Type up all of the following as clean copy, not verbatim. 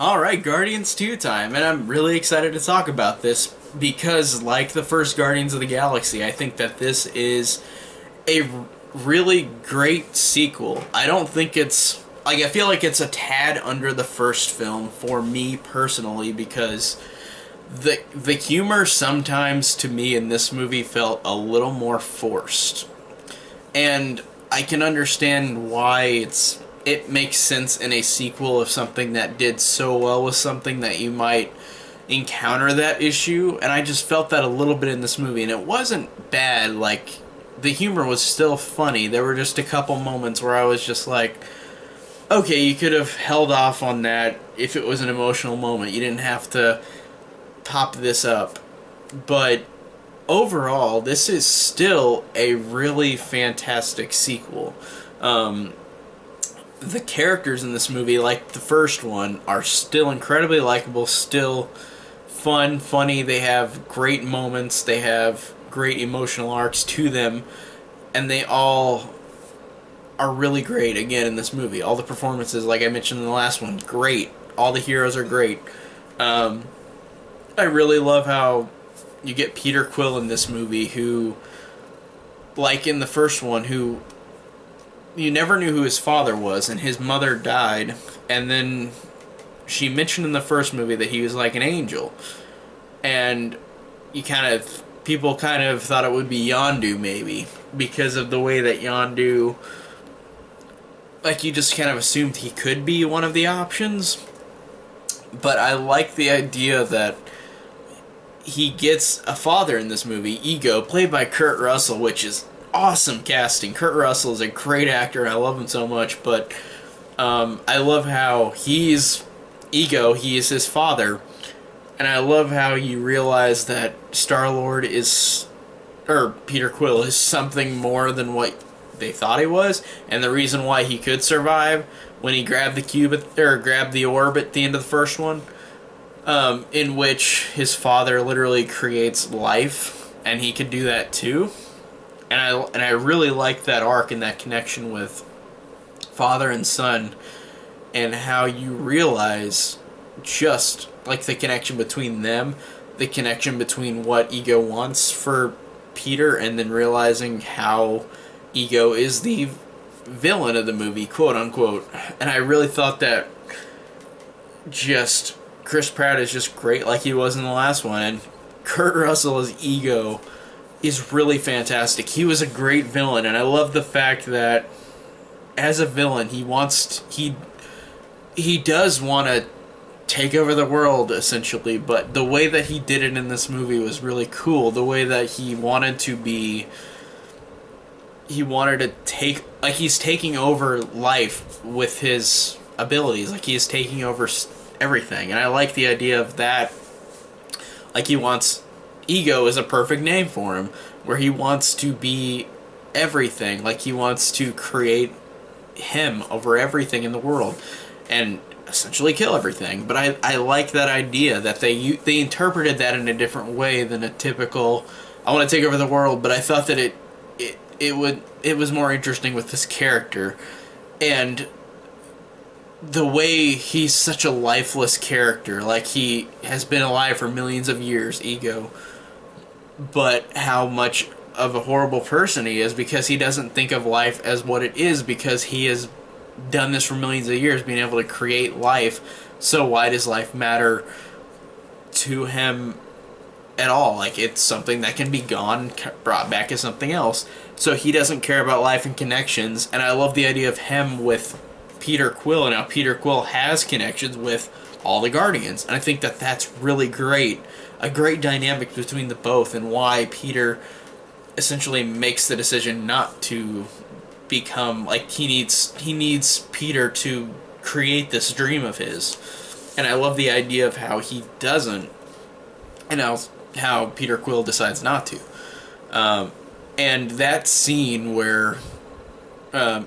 Alright, Guardians 2 time, and I'm really excited to talk about this because, like the first Guardians of the Galaxy, I think that this is a really great sequel. I don't think it's. Like, I feel like it's a tad under the first film for me personally because the humor sometimes to me in this movie felt a little more forced. And I can understand why it makes sense in a sequel of something that did so well with something that you might encounter that issue, and I just felt that a little bit in this movie, and it wasn't bad. Like, the humor was still funny. There were just a couple moments where I was just like, okay, you could have held off on that if it was an emotional moment. You didn't have to pop this up. But overall, this is still a really fantastic sequel. Um, the characters in this movie, like the first one, are still incredibly likable, still fun, funny. They have great moments, they have great emotional arcs to them, and they all are really great again in this movie. All the performances, like I mentioned in the last one, great. All the heroes are great. Um, I really love how you get Peter Quill in this movie, who, like in the first one, who you never knew who his father was, and his mother died, and then she mentioned in the first movie that he was like an angel, and you kind of people kind of thought it would be Yondu maybe because of the way that Yondu, like, you just kind of assumed he could be one of the options. But I like the idea that he gets a father in this movie, Ego, played by Kurt Russell, which is awesome casting. Kurt Russell is a great actor. I love him so much, but I love how he's Ego. He is his father, and I love how you realize that Star Lord is, or Peter Quill is something more than what they thought he was, and the reason why he could survive when he grabbed the grabbed the orb at the end of the first one, in which his father literally creates life, and he could do that too. And I really like that arc and that connection with father and son, and how you realize just like the connection between them, the connection between what Ego wants for Peter, and then realizing how Ego is the villain of the movie, quote unquote. And I really thought that just Chris Pratt is just great, like he was in the last one, and Kurt Russell as Ego is really fantastic. He was a great villain, and I love the fact that as a villain, he does want to take over the world essentially, but the way that he did it in this movie was really cool. The way that he wanted to take, like, he's taking over life with his abilities, like he's taking over everything, and I like the idea of that. Like, he wants, Ego is a perfect name for him, where he wants to be everything. Like, he wants to create him over everything in the world and essentially kill everything. But I like that idea that they interpreted that in a different way than a typical I want to take over the world. But I thought that it was more interesting with this character, and the way he's such a lifeless character. Like, he has been alive for millions of years, Ego, but how much of a horrible person he is because he doesn't think of life as what it is, because he has done this for millions of years, being able to create life. So why does life matter to him at all? Like, it's something that can be gone, brought back as something else. So he doesn't care about life and connections. And I love the idea of him with Peter Quill, and how Peter Quill has connections with all the Guardians. And I think that that's really great. A great dynamic between the both, and why Peter essentially makes the decision not to become, like, he needs Peter to create this dream of his. And I love the idea of how he doesn't, and how Peter Quill decides not to. And that scene where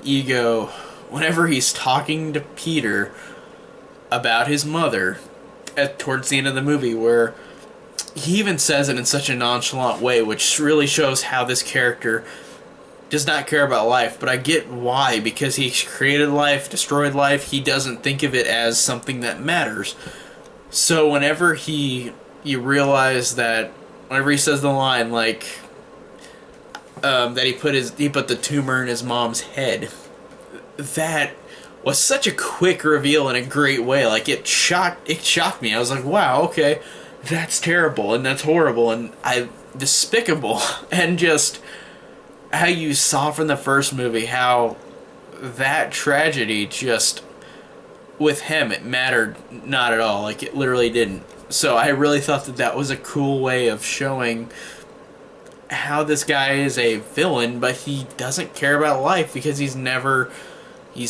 Ego, whenever he's talking to Peter about his mother towards the end of the movie, where he even says it in such a nonchalant way, which really shows how this character does not care about life, but I get why, because he created life, destroyed life, he doesn't think of it as something that matters. So whenever you realize that, whenever he says the line, like, that he put the tumor in his mom's head, that was such a quick reveal in a great way. Like, it shocked me. I was like, wow, okay, that's terrible, and that's horrible, and despicable, and just how you saw from the first movie how that tragedy just, with him, it mattered not at all. Like, it literally didn't. So I really thought that that was a cool way of showing how this guy is a villain, but he doesn't care about life because he's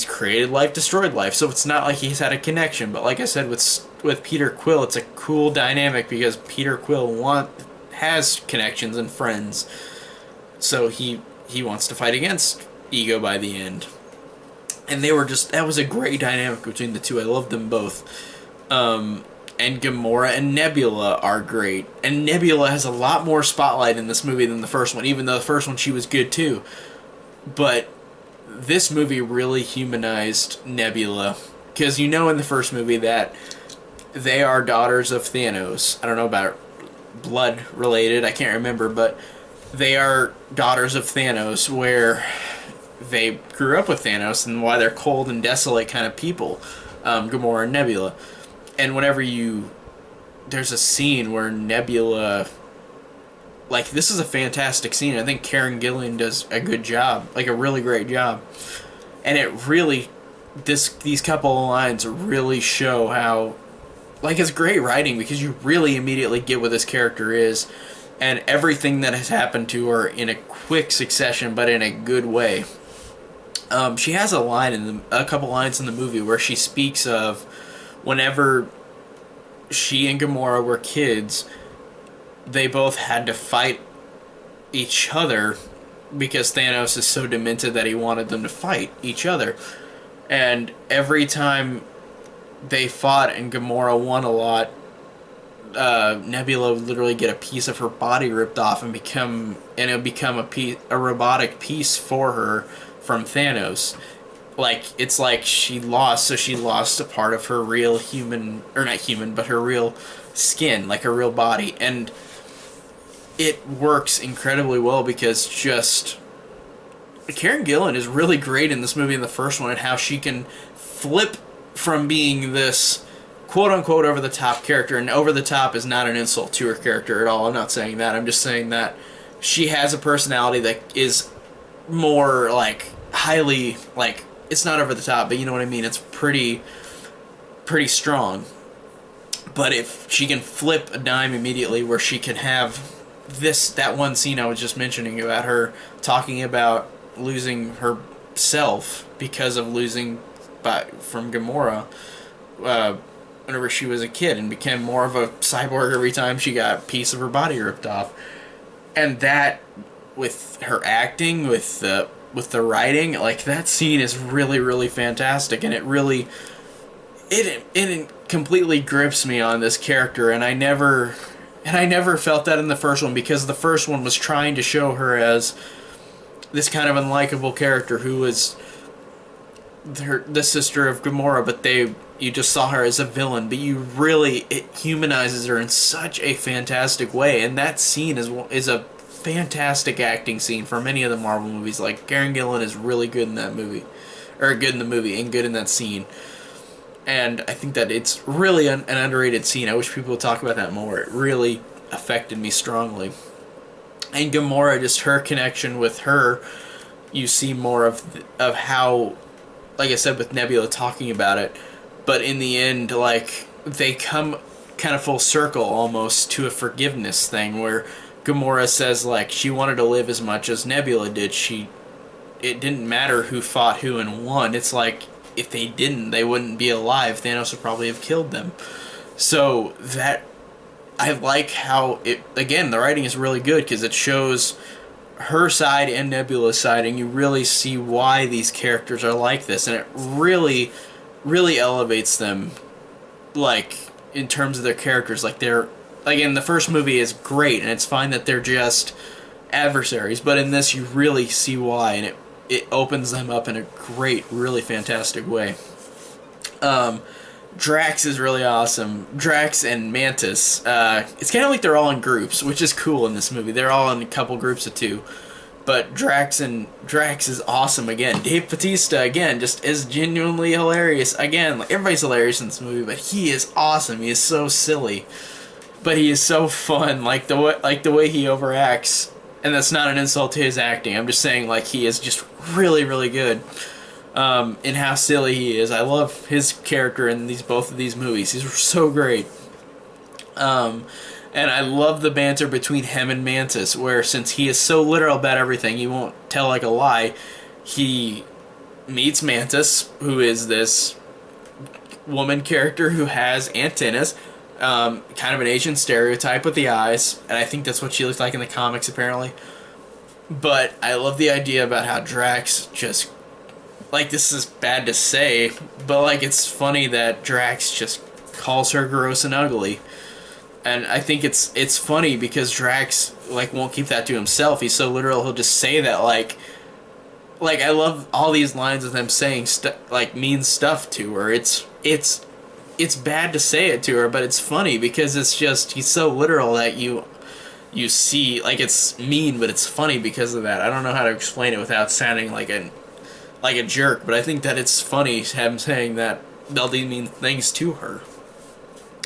created life, destroyed life. So it's not like he's had a connection. But like I said, with Peter Quill, it's a cool dynamic because Peter Quill has connections and friends. So he wants to fight against Ego by the end. And that was a great dynamic between the two. I loved them both. And Gamora and Nebula are great. And Nebula has a lot more spotlight in this movie than the first one, even though the first one she was good too. But this movie really humanized Nebula. Because you know in the first movie that they are daughters of Thanos. I don't know about blood related, I can't remember, but they are daughters of Thanos, where they grew up with Thanos and why they're cold and desolate kind of people, Gamora and Nebula. And there's a scene where Nebula, like, this is a fantastic scene. I think Karen Gillan does a good job, like a really great job. And it really, these couple of lines really show how, like, it's great writing because you really immediately get what this character is and everything that has happened to her in a quick succession, but in a good way. She has a couple lines in the movie where she speaks of whenever she and Gamora were kids, they both had to fight each other because Thanos is so demented that he wanted them to fight each other. And every time they fought and Gamora won a lot, Nebula would literally get a piece of her body ripped off and it would become a robotic piece for her from Thanos. Like, it's like she lost a part of her real human, or not human, but her real skin, like her real body. And it works incredibly well because just Karen Gillan is really great in this movie, in the first one, and how she can flip from being this quote-unquote over-the-top character, and over-the-top is not an insult to her character at all. I'm not saying that. I'm just saying that she has a personality that is more, like, highly, like, it's not over-the-top, but you know what I mean? It's pretty strong. But if she can flip a dime immediately where she can have that one scene I was just mentioning about her talking about losing herself because of losing from Gamora, whenever she was a kid, and became more of a cyborg every time she got a piece of her body ripped off. And that, with her acting, with the writing, like, that scene is really, really fantastic, and it completely grips me on this character, and I never felt that in the first one, because the first one was trying to show her as this kind of unlikable character who was the sister of Gamora, but you just saw her as a villain, but it humanizes her in such a fantastic way, and that scene is a fantastic acting scene for many of the Marvel movies. Like, Karen Gillan is really good in that movie, or good in the movie, and good in that scene, and I think that it's really an underrated scene. I wish people would talk about that more. It really affected me strongly. And Gamora, just her connection with her, you see more of how, like I said, with Nebula talking about it, but in the end, like, they come kind of full circle almost to a forgiveness thing where Gamora says, like, she wanted to live as much as Nebula did. It didn't matter who fought who and won. It's like, if they didn't, they wouldn't be alive. Thanos would probably have killed them. So that, I like how again, the writing is really good because it shows her side and Nebula's side, and you really see why these characters are like this, and it really, really elevates them, like, in terms of their characters. Like, again, the first movie is great, and it's fine that they're just adversaries, but in this you really see why, and it opens them up in a great, really fantastic way. Drax is really awesome. Drax and Mantis. It's kind of like they're all in groups, which is cool in this movie. They're all in a couple groups of two. But Drax is awesome again. Dave Bautista again just is genuinely hilarious again. Like, everybody's hilarious in this movie, but he is awesome. He is so silly, but he is so fun. Like the way he overacts, and that's not an insult to his acting. I'm just saying like he is just really really good in how silly he is. I love his character in both of these movies. He's so great. And I love the banter between him and Mantis, where since he is so literal about everything, he won't tell like a lie. He meets Mantis, who is this woman character who has antennas, kind of an Asian stereotype with the eyes, and I think that's what she looks like in the comics apparently. But I love the idea about how Drax just, like, this is bad to say, but like it's funny that Drax just calls her gross and ugly. And I think it's funny because Drax like won't keep that to himself. He's so literal. He'll just say that like I love all these lines of him saying like mean stuff to her. It's bad to say it to her, but it's funny because it's just he's so literal that you see like it's mean, but it's funny because of that. I don't know how to explain it without sounding like a jerk, but I think that it's funny him saying that all these mean things to her.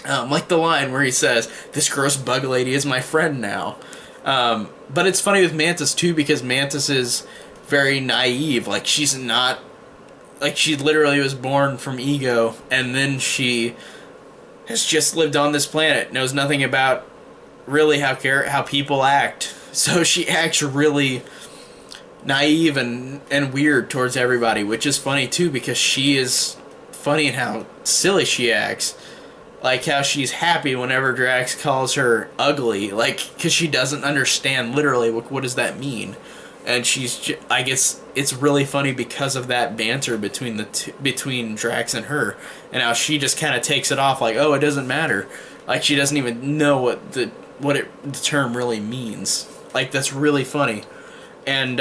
Like the line where he says, "This gross bug lady is my friend now." But it's funny with Mantis too because Mantis is very naive. Like she's not, like she literally was born from ego, and then she has just lived on this planet, knows nothing about really how people act. So she acts really naive and weird towards everybody, which is funny too because she is funny in how silly she acts. Like how she's happy whenever Drax calls her ugly, like, because she doesn't understand literally what does that mean, and she's I guess it's really funny because of that banter between between Drax and her, and how she just kind of takes it off like, oh, it doesn't matter, like she doesn't even know what the term really means. Like that's really funny, and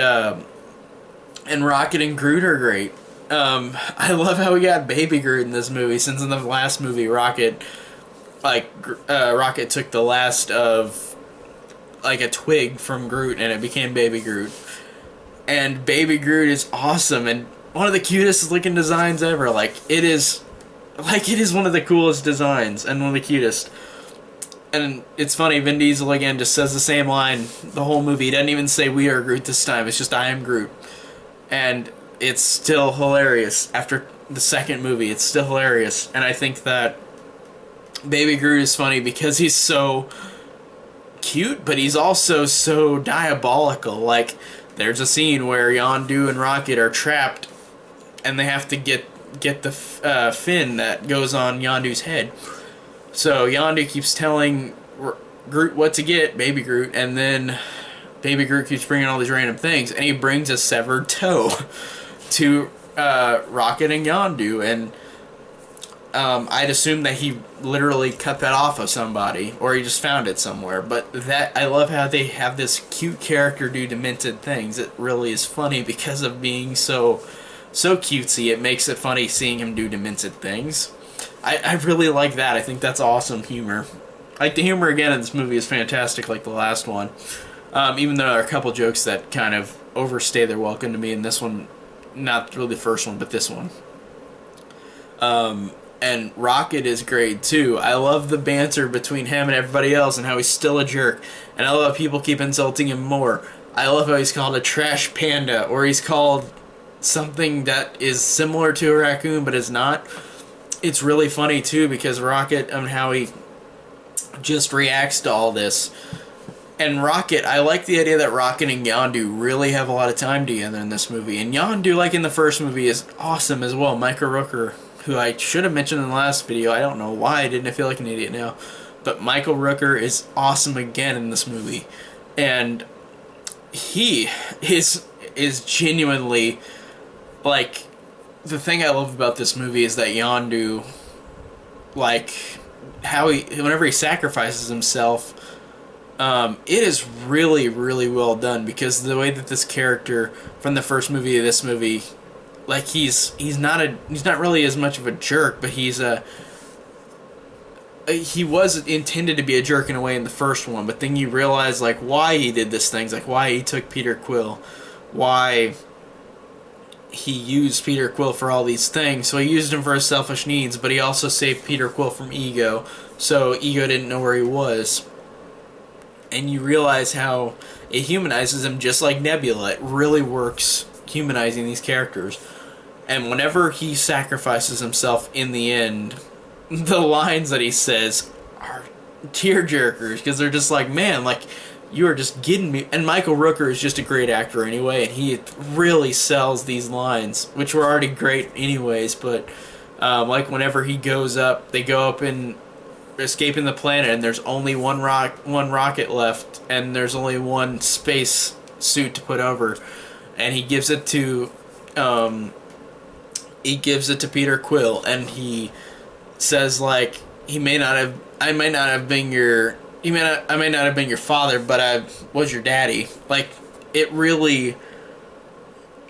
Rocket and Groot are great. I love how we got Baby Groot in this movie, since in the last movie Rocket took the last of like a twig from Groot and it became Baby Groot. And Baby Groot is awesome and one of the cutest looking designs ever. Like it is one of the coolest designs and one of the cutest. And it's funny, Vin Diesel again just says the same line the whole movie. He doesn't even say "we are Groot" this time. It's just "I am Groot." And it's still hilarious. After the second movie, it's still hilarious. And I think that Baby Groot is funny because he's so cute, but he's also so diabolical. Like, there's a scene where Yondu and Rocket are trapped, and they have to get the fin that goes on Yondu's head. So Yondu keeps telling Groot what to get, Baby Groot, and then Baby Groot keeps bringing all these random things, and he brings a severed toe to Rocket and Yondu, and I'd assume that he literally cut that off of somebody, or he just found it somewhere. But that, I love how they have this cute character do demented things. It really is funny because of being so cutesy. It makes it funny seeing him do demented things. I really like that. I think that's awesome humor. Like, the humor again in this movie is fantastic, like the last one. Even though there are a couple jokes that kind of overstay their welcome to me in this one. Not really the first one, but this one. And Rocket is great too. I love the banter between him and everybody else and how he's still a jerk. And I love how people keep insulting him more. I love how he's called a trash panda, or he's called something that is similar to a raccoon but is not. It's really funny too because Rocket and how he just reacts to all this. And Rocket, I like the idea that Rocket and Yondu really have a lot of time together in this movie. And Yondu, like in the first movie, is awesome as well. Michael Rooker, who I should have mentioned in the last video. I don't know why I didn't. I feel like an idiot now. But Michael Rooker is awesome again in this movie. And he is genuinely, like, the thing I love about this movie is that It is really, really well done because the way that this character from the first movie to this movie, like he's not really as much of a jerk, but he was intended to be a jerk in a way in the first one, but then you realize like why he did this things, like why he took Peter Quill, why he used Peter Quill for all these things. So he used him for his selfish needs, but he also saved Peter Quill from Ego, so Ego didn't know where he was. And you realize how it humanizes him just like Nebula. It really works humanizing these characters. And whenever he sacrifices himself in the end, the lines that he says are tearjerkers because they're just like, man, like, you are just getting me. And Michael Rooker is just a great actor anyway, and he really sells these lines, which were already great anyways, but like whenever he goes up, they go up and escaping the planet, and there's only one rocket left, and there's only one space suit to put over, and he gives it to Peter Quill, and he says like, I may not have been your father, but I was your daddy. Like, it really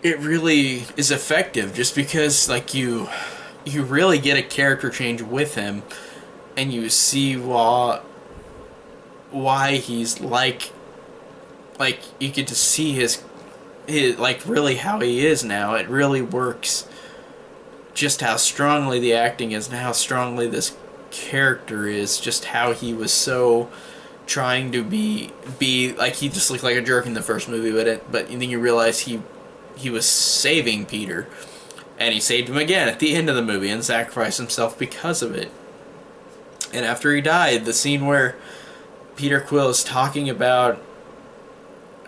is effective just because like you really get a character change with him, and you see why he's like you get to see his like really how he is now. It really works just how strongly the acting is and how strongly this character is, just how he was so trying to be like, he just looked like a jerk in the first movie, but then you realize he was saving Peter, and he saved him again at the end of the movie and sacrificed himself because of it. And after he died, the scene where Peter Quill is talking about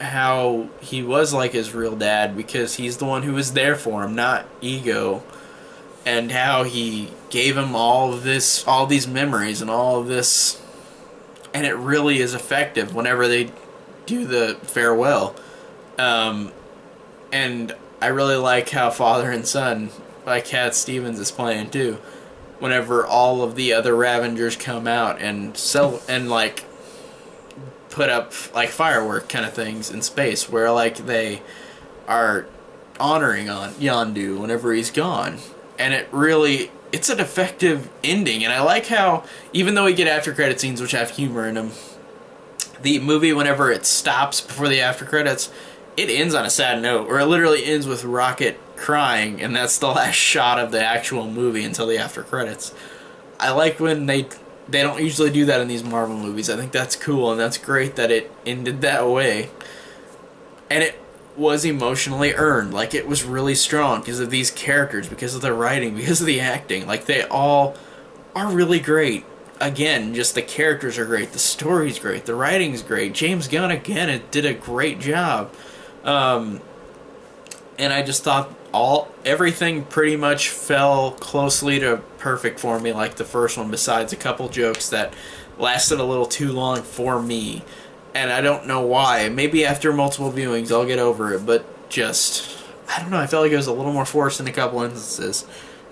how he was like his real dad because he's the one who was there for him, not Ego, and how he gave him all these memories and all of this, and it really is effective whenever they do the farewell. And I really like how father and son, like Cat Stevens is playing too, whenever all of the other Ravengers come out and like put up like firework kind of things in space, where like they are honoring on Yondu whenever he's gone. And it's an effective ending, and I like how, even though we get after credit scenes which have humor in them, the movie, whenever it stops before the after credits, it ends on a sad note, or it literally ends with Rocket crying, and that's the last shot of the actual movie until the after credits. I like when they don't usually do that in these Marvel movies. I think that's cool, and that's great that it ended that way. And it was emotionally earned. Like, it was really strong because of these characters, because of the writing, because of the acting. Like, they all are really great. Again, just the characters are great, the story's great, the writing's great. James Gunn, again, it did a great job. And I just thought everything pretty much fell closely to perfect for me, like the first one, besides a couple jokes that lasted a little too long for me. And I don't know why. Maybe after multiple viewings I'll get over it, but just, I don't know, I felt like it was a little more forced in a couple instances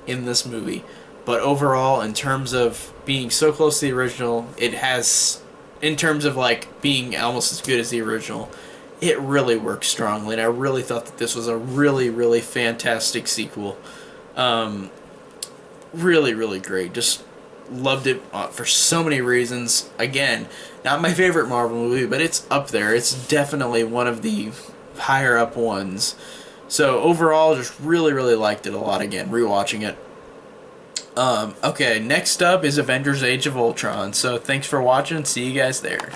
in this movie. But overall, in terms of being so close to the original, it has, in terms of like being almost as good as the original, it really works strongly, and I really thought that this was a really, really fantastic sequel. Really, really great. Just loved it for so many reasons. Again, not my favorite Marvel movie, but it's up there. It's definitely one of the higher up ones. So overall, just really, really liked it a lot again, rewatching it. Okay, next up is Avengers Age of Ultron. So thanks for watching. See you guys there.